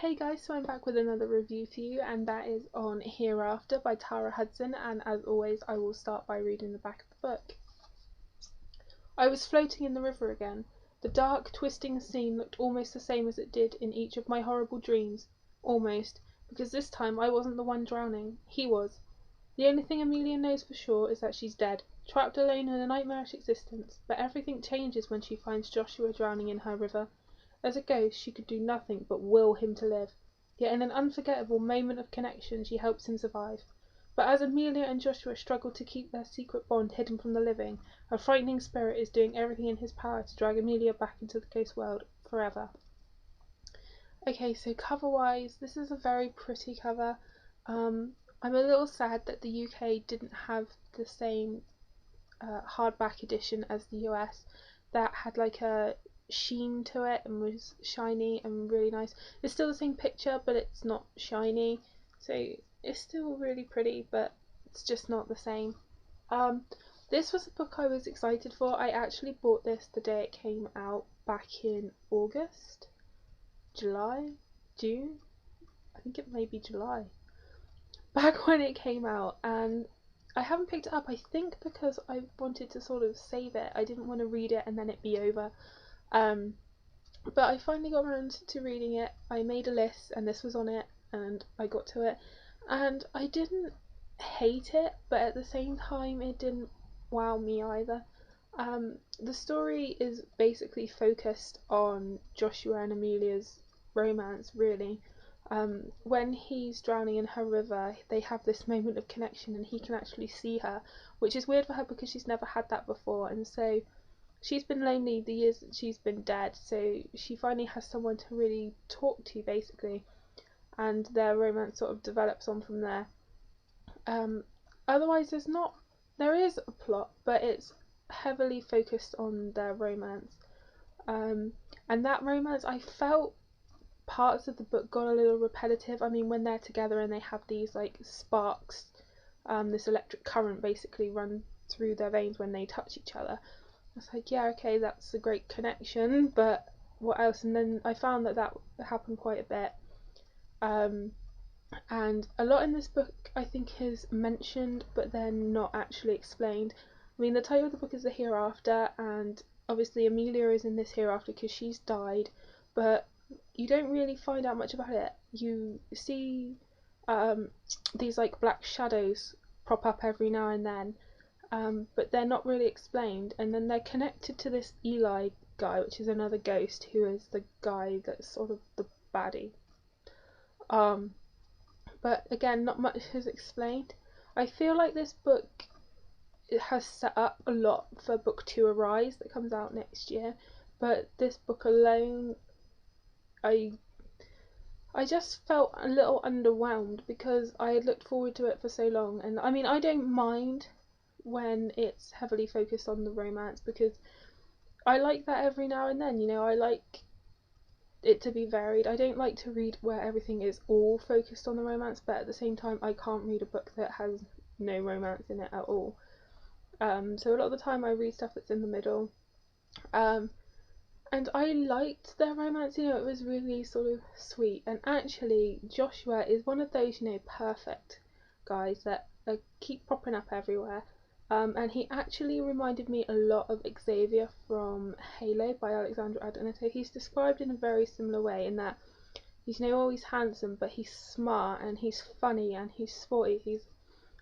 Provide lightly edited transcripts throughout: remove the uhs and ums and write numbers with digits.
Hey guys, so I'm back with another review for you, and that is on Hereafter by Hudson, and as always I will start by reading the back of the book. I was floating in the river again. The dark, twisting scene looked almost the same as it did in each of my horrible dreams. Almost, because this time I wasn't the one drowning. He was. The only thing Amelia knows for sure is that she's dead, trapped alone in a nightmarish existence, but everything changes when she finds Joshua drowning in her river. As a ghost, she could do nothing but will him to live. Yet in an unforgettable moment of connection, she helps him survive. But as Amelia and Joshua struggle to keep their secret bond hidden from the living, a frightening spirit is doing everything in his power to drag Amelia back into the ghost world forever. Okay, so cover-wise, this is a very pretty cover. I'm a little sad that the UK didn't have the same hardback edition as the US that had like a sheen to it and was shiny and really nice. It's still the same picture, but it's not shiny, so it's still really pretty, but it's just not the same. This was a book I was excited for. I actually bought this the day it came out back in August, July, June, I think it may be July, back when it came out, and I haven't picked it up, I think because I wanted to sort of save it. I didn't want to read it and then it be over. But I finally got around to reading it. I made a list and this was on it, and I got to it, and I didn't hate it, but at the same time it didn't wow me either. The story is basically focused on Joshua and Amelia's romance, really. When he's drowning in her river, they have this moment of connection and he can actually see her, which is weird for her because she's never had that before, and so she's been lonely the years that she's been dead, so she finally has someone to really talk to, basically, and their romance sort of develops on from there. Otherwise there is a plot, but it's heavily focused on their romance, and that romance, I felt parts of the book got a little repetitive. I mean, when they're together and they have these like sparks, this electric current basically run through their veins when they touch each other. It's like, yeah, okay, that's a great connection, but what else? And then I found that happened quite a bit. And a lot in this book I think is mentioned but then not actually explained. I mean, the title of the book is The Hereafter, and obviously Amelia is in this hereafter because she's died, but you don't really find out much about it. You see these like black shadows prop up every now and then, but they're not really explained, and then they're connected to this Eli guy, which is another ghost, who is the guy that's sort of the baddie. But again, not much is explained. I feel like this book, it has set up a lot for book 2 Arise that comes out next year, but this book alone, I just felt a little underwhelmed because I had looked forward to it for so long. And I mean, I don't mind when it's heavily focused on the romance because I like that every now and then, you know, I like it to be varied. I don't like to read where everything is all focused on the romance, but at the same time I can't read a book that has no romance in it at all. So a lot of the time I read stuff that's in the middle. And I liked their romance, you know, it was really sort of sweet. And actually Joshua is one of those, you know, perfect guys that keep popping up everywhere. And he actually reminded me a lot of Xavier from Halo by Alexandra Adonito. He's described in a very similar way in that he's, you know, always handsome, but he's smart and he's funny and he's sporty.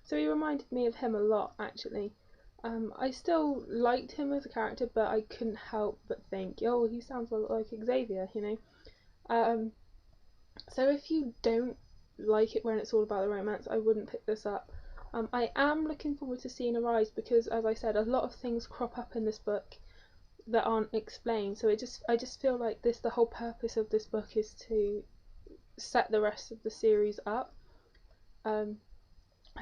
So he reminded me of him a lot, actually. I still liked him as a character, but I couldn't help but think, oh, he sounds a lot like Xavier, you know. So if you don't like it when it's all about the romance, I wouldn't pick this up. I am looking forward to seeing Arise because, as I said, a lot of things crop up in this book that aren't explained. So I just feel like the whole purpose of this book is to set the rest of the series up. So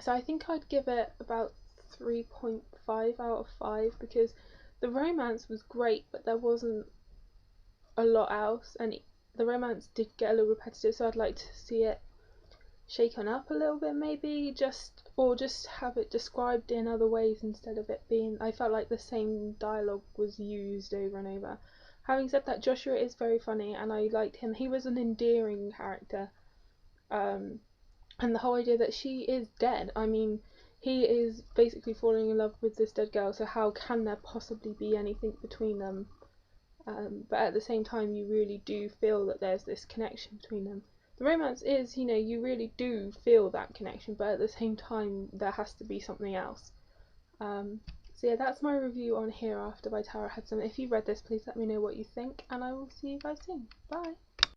I think I'd give it about 3.5 out of 5 because the romance was great, but there wasn't a lot else, and the romance did get a little repetitive. So I'd like to see it shaken up a little bit, maybe just have it described in other ways instead of it being, I felt like the same dialogue was used over and over. Having said that, Joshua is very funny, and I liked him. He was an endearing character, and the whole idea that she is dead. I mean, he is basically falling in love with this dead girl, so how can there possibly be anything between them? But at the same time, you really do feel that there's this connection between them. The romance is, you really do feel that connection, but at the same time, there has to be something else. So yeah, that's my review on Hereafter by Tara Hudson. If you've read this, please let me know what you think, and I will see you guys soon. Bye!